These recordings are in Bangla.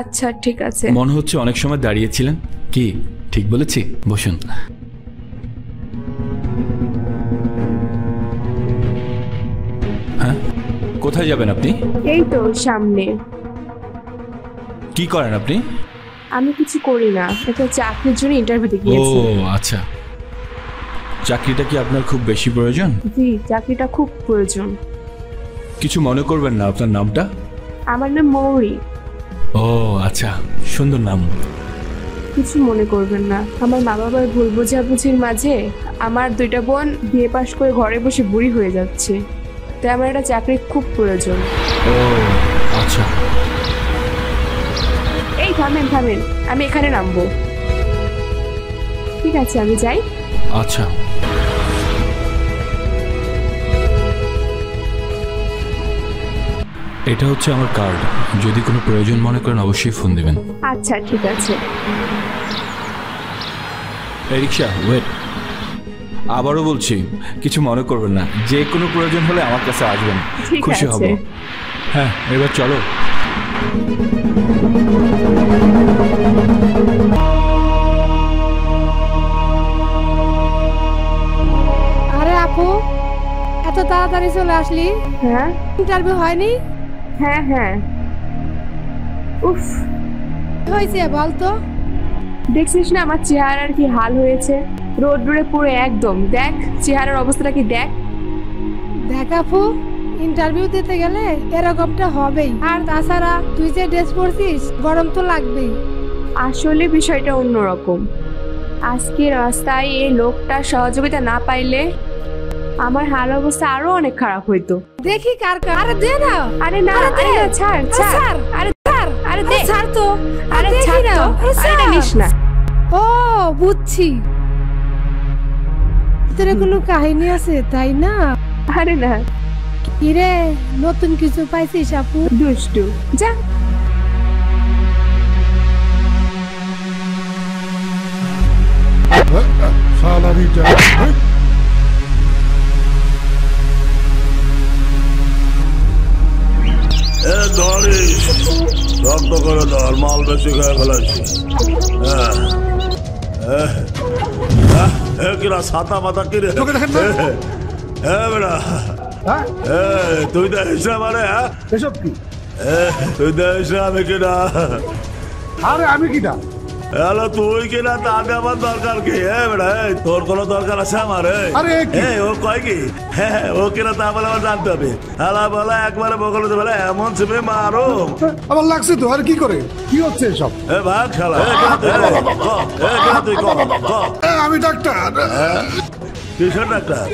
আচ্ছা ঠিক আছে। মনে হচ্ছে অনেক সময় দাঁড়িয়েছিলেন, কি ঠিক বলেছি? বসুন। হ্যাঁ, কোথায় যাবেন আপনি? এই তো সামনে। কি করেন আপনি? আমি কিছু করি না, একটা চাকরির জন্য ইন্টারভিউতে গিয়েছি। ও আচ্ছা, চাকরিটা কি আপনার খুব বেশি প্রয়োজন? জি, চাকরিটা খুব প্রয়োজন। কিছু মনে করবেন না, আপনার নামটা? আমার নাম মৌরি। ও আচ্ছা, সুন্দর নাম। কিছু মনে করবেন না, আমার মা বাবার ভুল বোঝাবুঝির মাঝে আমার দুইটা বোন বিয়ে পাশ করে ঘরে বসে বুড়ি হয়ে যাচ্ছে, তাই আমার একটা চাকরি খুব প্রয়োজন। ও আচ্ছা। এই থামেন থামেন, আমি এখানে নামবো। ঠিক আছে, আমি যাই। আচ্ছা, এটা হচ্ছে আমার কার্ড, যদি কোনো প্রয়োজন মনে করেন অবশ্যই ফোন দিবেন। আচ্ছা ঠিক আছে। এই রিক্সা, ওয়েট। আবারও বলছি, কিছু মনে করবেন না, যে কোনো প্রয়োজন হলে আমার কাছে আসবেন, খুশি হব। হ্যাঁ, এবার চলো। আরে আপু, এত তাড়াতাড়ি চলে আসলি? হ্যাঁ ইন্টারভিউ হয়নি? হ্যাঁ হ্যাঁ। উফ, হয়েছে বলতো? দেখছিস না আমার চেহারার কি হাল হয়েছে? রোদ্দুরে পুরো একদম, দেখ চেহারার অবস্থাটা কি দেখ। দেখ আপু, ইন্টারভিউ দিতে গেলে এরকমটা হবেই। আর তাছাড়া তুই যে ড্রেস পরছিস, গরম তো লাগবেই। আসলে বিষয়টা অন্যরকম। আজকে রাস্তায় এই লোকটার সহযোগিতা না পাইলে আমার হাল অবস্থা আরো অনেক খারাপ হইতো। দেখি কার কার। আরে দে না। আরে না, আরে দে। আরে না, ছাড় ছাড়। আরে ছাড়, আরে দে। ছাড় তো। আরে ছাড় তো, আরে এটা নিস না। ও বুঝছি, ভিতরে কোনো কাহিনী আছে তাই না? আরে না, কিরে নতুন কিছু পাইছিস আপু? দুষ্টু যা। সালারিটা ধরিস রক্ত করে ধর, মাল বেশি খেয়ে ফেলাইছি। কিরা ছাতা মাথা কিরে? হ্যাঁ বেড়া, তুই দেখিস না মানে? এসব কি? তুই দেখিস না আমি কিনা? আরে আমি কিনা? হ্যালো, তুই কিনা? তাতে আমার দরকার কি? বেড়া, তোর কোনো দরকার আছে আমার? ও কয় কি? হ্যাঁ, ও কিনা তা বলে আমার জানতে হবে। হ্যালো বলে একবারে বগল বলে এমন চেপে মারো। আমার লাগছে তো, আর কি করে? কি হচ্ছে এসব? ভাগ শালা, তুই আমি ডাক্তার। কিসের ডাক্তার?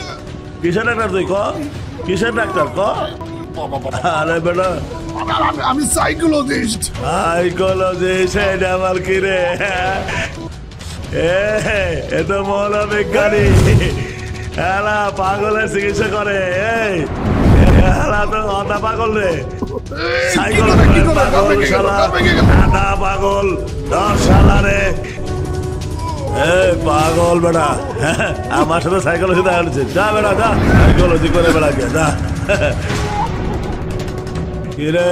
কিসের ডাক্তার তুই? কিসের ডাক্তার? আরে বেটা, আমি সাইকোলজিস্ট। সাইকোলজিস্ট? এটা আমার কি রে? এ তো মনোবিজ্ঞানী। এলা পাগলের চিকিৎসা করে। এলা তো আধা পাগল রে। সাইকোলজি পাগল শালা, আধা পাগল, 10 শালা রে। পাগল বেটা, আমার সাথে সাইকোলজি দেখা হচ্ছে। যা বেটা যা, সাইকোলজি করে বেড়া গিয়ে যা। কিরে,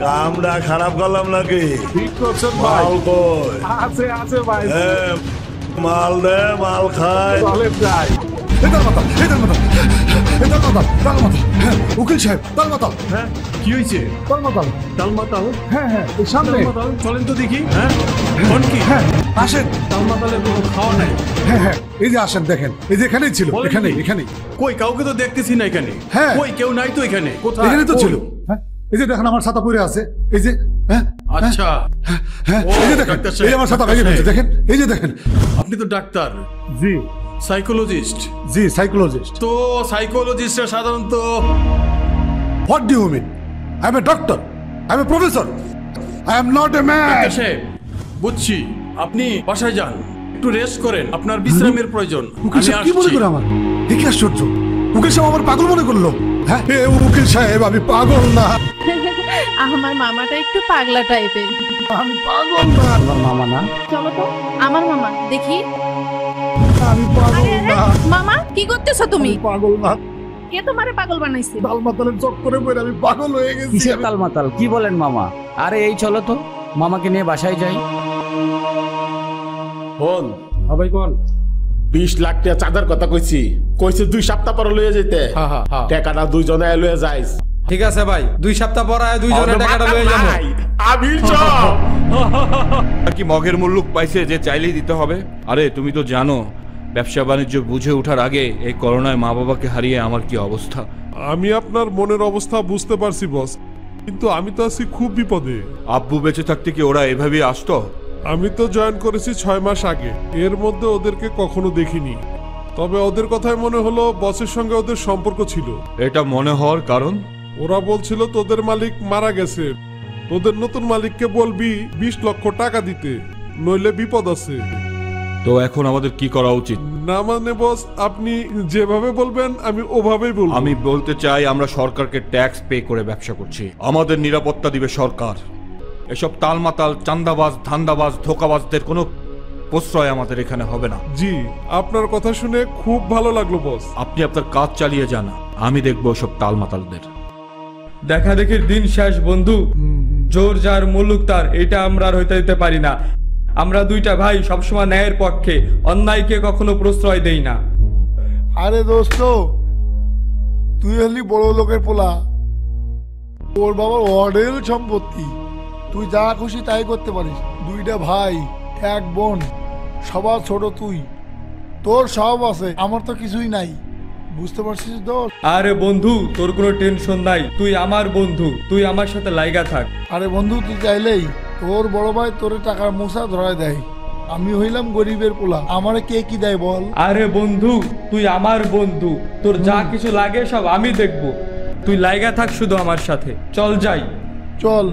কামটা খারাপ করলাম নাকি? ঠিক করছেন মাল কই? আছে আছে ভাই। মাল দে, মাল খায়। উকিল সাহেব, তাল মাতাল। হ্যাঁ, কি হয়েছে? তাল মাতাল। তালমাতাল? হ্যাঁ হ্যাঁ, এই সামনে। তালমাতাল চলেন তো দেখি। হ্যাঁ, কোন কি? হ্যাঁ আসেন। তালমাতালের কোনো খাওয়া নাই। হ্যাঁ হ্যাঁ, এই যে আসেন, দেখেন এই যে এখানেই ছিল। বলেন এখানেই কি? এখানেই কই কাউকে তো দেখতেছি না এখানে। হ্যাঁ। কই কেউ নাই তো এখানে? কোথায়? এখানে তো কই? ছিল। হ্যাঁ, এই যে দেখেন আমার ছাতা পরে আছে। এই যে হ্যাঁ আচ্ছা, হ্যাঁ, ও, এই যে দেখেন, ডাক্তার এই সাহেব, যে আমার ছাতা ডাক্তার ভেঙে ফেলছে। সাহেব। দেখেন, এই যে দেখেন। আপনি তো ডাক্তার, জি সাইকোলজিস্ট। জি, সাইকোলজিস্ট। তো সাইকোলজিস্টরা সাধারণত what do you mean? I am a doctor, I am a professor, I am not a man. ডাক্তার সাহেব, বুঝছি আপনি বাসায় যান, একটু রেস্ট করেন, আপনার বিশ্রামের প্রয়োজন। উকিল আমি সাহেব কি মনে আসছি। করে আমার? এ কি আশ্চর্য! উকিল সাহেব আমার পাগল মনে করলো। হ্যাঁ, এ উকিল সাহেব, আমি পাগল না। আমার মামাটা একটু পাগলা টাইপের। আমি পাগল না। আমার মামা না? চলো তো, আমার মামা দেখি। আমি পাগল আরে আরে না। মামা, কি করতেছো তুমি? পাগল না। কে তোমারে পাগল বানাইছে? তালমাতালের চক্করে পড়ে আমি পাগল হয়ে গেছি। কিসের তালমাতাল? কি বলেন মামা? আরে এই চলো তো, মামাকে নিয়ে বাসায় যাই। হন ভাই কোন 20 লাখ টাকা চাঁদার কথা কইছি 2 সপ্তাহ পরে লইয়া যেতে। টাকাটা দুইজনে লইয়া যাইস। ঠিক আছে ভাই, 2 সপ্তাহ পর আয় দুইজনে টাকাটা লইয়া যাবো। আমি কি মগের মুল্লুক পাইছে যে চাইলেই দিতে হবে? আরে তুমি তো জানো ব্যবসা বাণিজ্য বুঝে ওঠার আগে এই করোনায় মা বাবাকে হারিয়ে আমার কি অবস্থা। আমি আপনার মনের অবস্থা বুঝতে পারছি বস, কিন্তু আমি তো আছি খুব বিপদে। আব্বু বেঁচে থাকতে কি ওরা এভাবেই আসতো? আমি তো জয়েন করেছি 6 মাস আগে, এর মধ্যে ওদেরকে কখনো দেখিনি। তবে ওদের কথায় মনে হলো বসের সঙ্গে ওদের সম্পর্ক ছিল। এটা মনে হওয়ার কারণ? ওরা বলছিল তোদের মালিক মারা গেছে, তোদের নতুন মালিককে বলবি 20 লক্ষ টাকা দিতে, নইলে বিপদ আছে। তো এখন আমাদের কি করা উচিত? না মানে বস, আপনি যেভাবে বলবেন আমি ওভাবেই বলবো। আমি বলতে চাই আমরা সরকারকে ট্যাক্স পে করে ব্যবসা করছি, আমাদের নিরাপত্তা দিবে সরকার। এসব তালমাতাল চান্দাবাজ ধান্দাবাজ ধোকাবাজদের কোনো প্রশ্রয় আমাদের এখানে হবে না। জি, আপনার কথা শুনে খুব ভালো লাগলো বস। আপনি আপনার কাজ চালিয়ে যান, আমি দেখবো সব তালমাতালদের। দেখা দেখির দিন শেষ বন্ধু, জোর যার মুলুক তার, এটা আমরা আর হইতে দিতে পারি না। আমরা দুইটা ভাই সবসময় ন্যায়ের পক্ষে, অন্যায়কে কখনো প্রশ্রয় দেই না। আরে দোস্ত, তুই হলি বড় লোকের পোলা, তোর বাবার অডেল সম্পত্তি, তুই যা খুশি তাই করতে পারিস। 2টা ভাই 1 বোন, সবার ছোট তুই, তোর সব আছে, আমার তো কিছুই নাই, বুঝতে পারছিস দোস্ত? আরে বন্ধু, তোর কোনো টেনশন নাই, তুই আমার বন্ধু, তুই আমার সাথে লাইগা থাক। আরে বন্ধু, তুই চাইলেই তোর বড় ভাই তোর টাকার মোসা ধরায় দেয়, আমি হইলাম গরিবের পোলা, আমারে কে কি দেয় বল? আরে বন্ধু, তুই আমার বন্ধু, তোর যা কিছু লাগে সব আমি দেখব, তুই লাইগা থাক শুধু আমার সাথে। চল যাই। চল।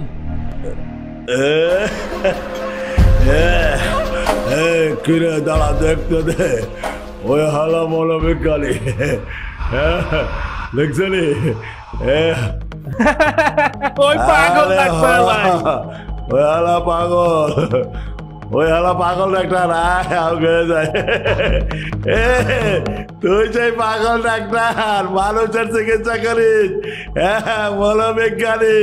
কিরে দাঁড়া, দেখতে দে, ওই হালা মনোবিজ্ঞানী দেখছেনি? ওই পাগল, ওই হালা পাগল, ওই হালা পাগল ডাক্তার আগে যায়। তুই সেই পাগল ডাক্তার, মানুষের চিকিৎসা করিস, মনোবিজ্ঞানী।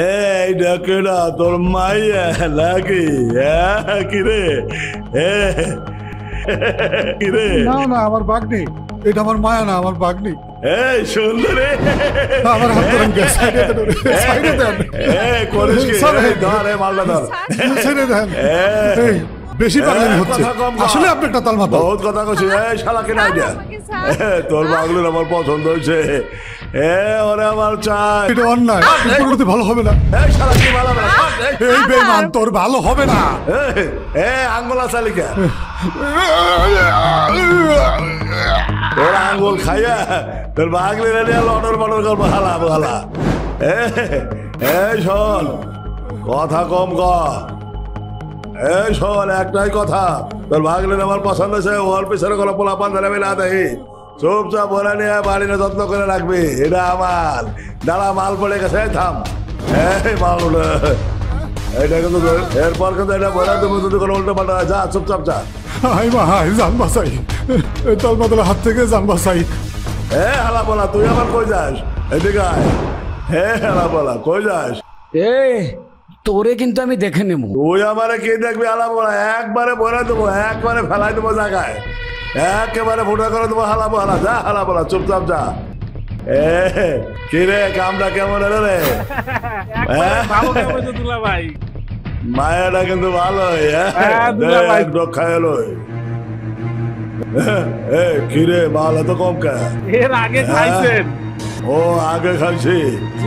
এই ডাকে না তোর মাইয়া নাকি? কিরে কিরে? না না, আমার বাগনি, এটা আমার মায়া না, আমার বাগনি। এই সুন্দরী, আমার হাত ধরেন, সাইডে দেন। করিস কি? ধর, মালটা ধর, ছেড়ে দেন। বেশি পাগলামি হচ্ছে, আসলে আপনি একটা তালমাতাল। বহুত কথা কইছি। এই শালা কেন আইডিয়া? তোর বাগলুর আমার পছন্দ হয়েছে, ওরে আমার চাই। এটা অন্যায়, পরিণতি ভালো হবে না। এই শালা কি ভালো হবে না? এই বেঈমান, তোর ভালো হবে না। আঙ্গুলা চালিকা, তোর আঙ্গুল খাইয়া তোর বাগলি নিয়ে লটর বটর করবো, হালা হালা। এই শোন, কথা কম কর। এই শোন, একটাই কথা, তোর ভাগলেন আমার পছন্দ হয়েছে, ওর পিছনে কোনো পোলাপান ধরে আমি না দেখি, চুপচাপ বলে নিয়ে বাড়িতে যত্ন করে রাখবি। এটা আমার দাঁড়া, মাল পড়ে গেছে, থাম। এই মাল এটা কিন্তু এরপর কিন্তু এটা বলে তুমি যদি কোনো উল্টো পাল্টা, যা চুপচাপ যা। হাই মা হাই, জান বাসাই, তালমাতালের হাত থেকে জান বাসাই। হালা বলা, তুই আবার কই যাস? এদিকে আয়। হালা বলা, কই যাস? তোরে কিন্তু আমি দেখে নেব। তুই আমারে কি দেখবি? হালা বলা, একবারে বলে দেবো, একবারে ফেলাই দেবো জায়গায়, একেবারে ফুটা করে দেবো। হালা বলা, যা হালা বলা, চুপচাপ যা। কি রে, কামটা কেমন এলো রে? মায়েরা কিন্তু ভালোই, রক্ষা এলো। কি রে, মাল এত কম কে? এর আগে খাইছেন? ও আগে খাইছি,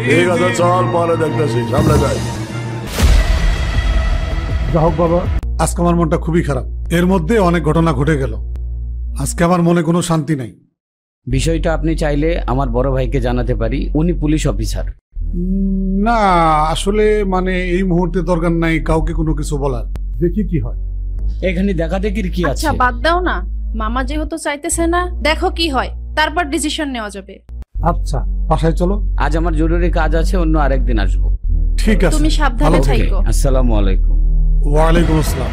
ঠিক আছে, চল পরে দেখতেছি, সামনে যাই। যা হোক বাবা, আজকে আমার মনটা খুবই খারাপ, এর মধ্যে অনেক ঘটনা ঘটে গেল, আজকে আমার মনে কোনো শান্তি নাই। বিষয়টা আপনি চাইলে আমার বড় ভাইকে জানাতে পারি, উনি পুলিশ অফিসার। না আসলে মানে এই মুহূর্তে দরকার নাই কাউকে কোনো কিছু বলার, দেখি কি হয়। এখানে দেখা দেখির কি আছে? আচ্ছা বাদ দাও না, মামা যেহেতু চাইতেছে না, দেখো কি হয়, তারপর ডিসিশন নেওয়া যাবে। আচ্ছা বাসায় চলো, আজ আমার জরুরি কাজ আছে, অন্য আরেকদিন আসবো। ঠিক আছে, তুমি সাবধানে থাকো। আসসালামু আলাইকুম। ওয়ালাইকুম আসসালাম।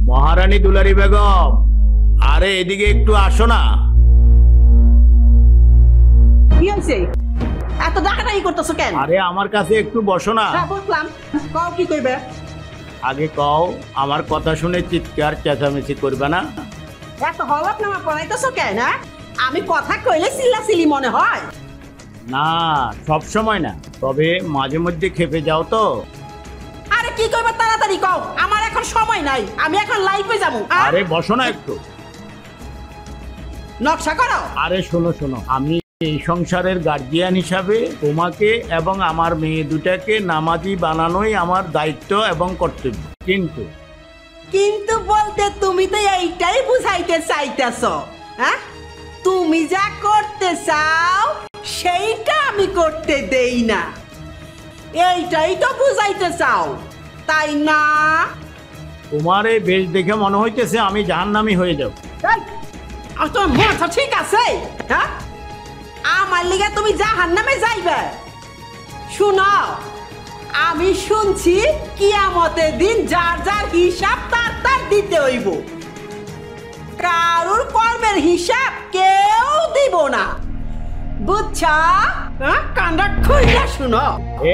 মহারানী দুলারি বেগম, আরে এদিকে একটু আসো না। হইছে? এত ডাকাডাকি করতেছো কেন? আরে আমার কাছে একটু বসো না। হ্যাঁ বুঝলাম, কও কি কইবে? আগে কও, আমার কথা শুনে চিৎকার চেঁচামেচি করবে না। এত হলফনামা পড়াইতেছো কেন? হ্যাঁ, আমি কথা কইলে চিল্লাচিল্লি মনে হয়? না, সব সময় না, তবে মাঝে মধ্যে খেপে যাও তো। আরে কি কইবে তাড়াতাড়ি কও, আমার এখন সময় নাই, আমি এখন লাইভে যাবো। আরে বসো না একটু। নকশা করো। আরে শোনো শোনো, আমি এই সংসারের গার্জিয়ান হিসাবে তোমাকে এবং আমার মেয়ে দুটাকে নামাজি বানানোই আমার দায়িত্ব এবং কর্তব্য। কিন্তু কিন্তু বলতে তুমি তো এইটাই বুঝাইতে চাইতেছো, হ্যাঁ? তুমি যা করতে চাও সেইটা আমি করতে দেই না, এইটাই তো বুঝাইতে চাও, তাই না? তোমার এই বেশ দেখে মনে হইতেছে আমি জাহান্নামী হয়ে যাব। আর তোমার মাথা ঠিক আছে? হ্যাঁ, আমার লিগে তুমি জাহান্নামে যাইবে? শুনো, আমি শুনছি কিয়ামতের দিন যার যার হিসাব তার তার দিতে হইব, কারোর কর্মের হিসাব কেউ দিব না, বুঝছা? কান্ডা খুইলা শুনো।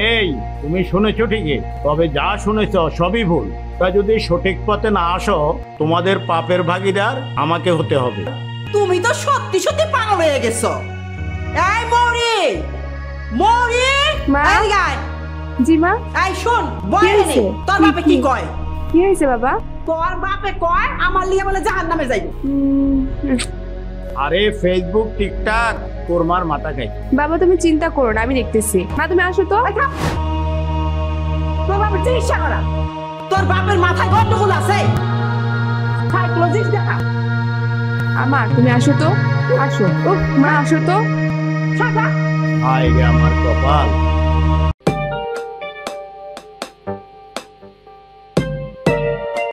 এই তুমি শুনেছো ঠিকই, তবে যা শুনেছ সবই ভুল। তা যদি সঠিক পথে না আসো, তোমাদের পাপের ভাগীদার আমাকে হতে হবে। তুমি তো সত্যি সত্যি পাগল হয়ে গেছো। এই মৌরি, মৌরি, এই গায়। জি মা। এই শুন, বলেনি তোর বাপে কি কয়? কি হয়েছে বাবা? তোর বাপে কয় আমার লিয়ে বলে জাহান্নামে যাইব। আরে ফেসবুক টিকটক তোর মার মাথা খাই। বাবা তুমি চিন্তা করো না, আমি দেখতেছি। মা তুমি আসো তো। তোর বাপের চিকিৎসা করা, তোর বাপের মাথায় গন্ডগোল আছে, সাইকোলজিস্ট দেখা। আমার তুমি আসো তো, আসো। ও মা আসো তো। হায় রে আমার কপাল।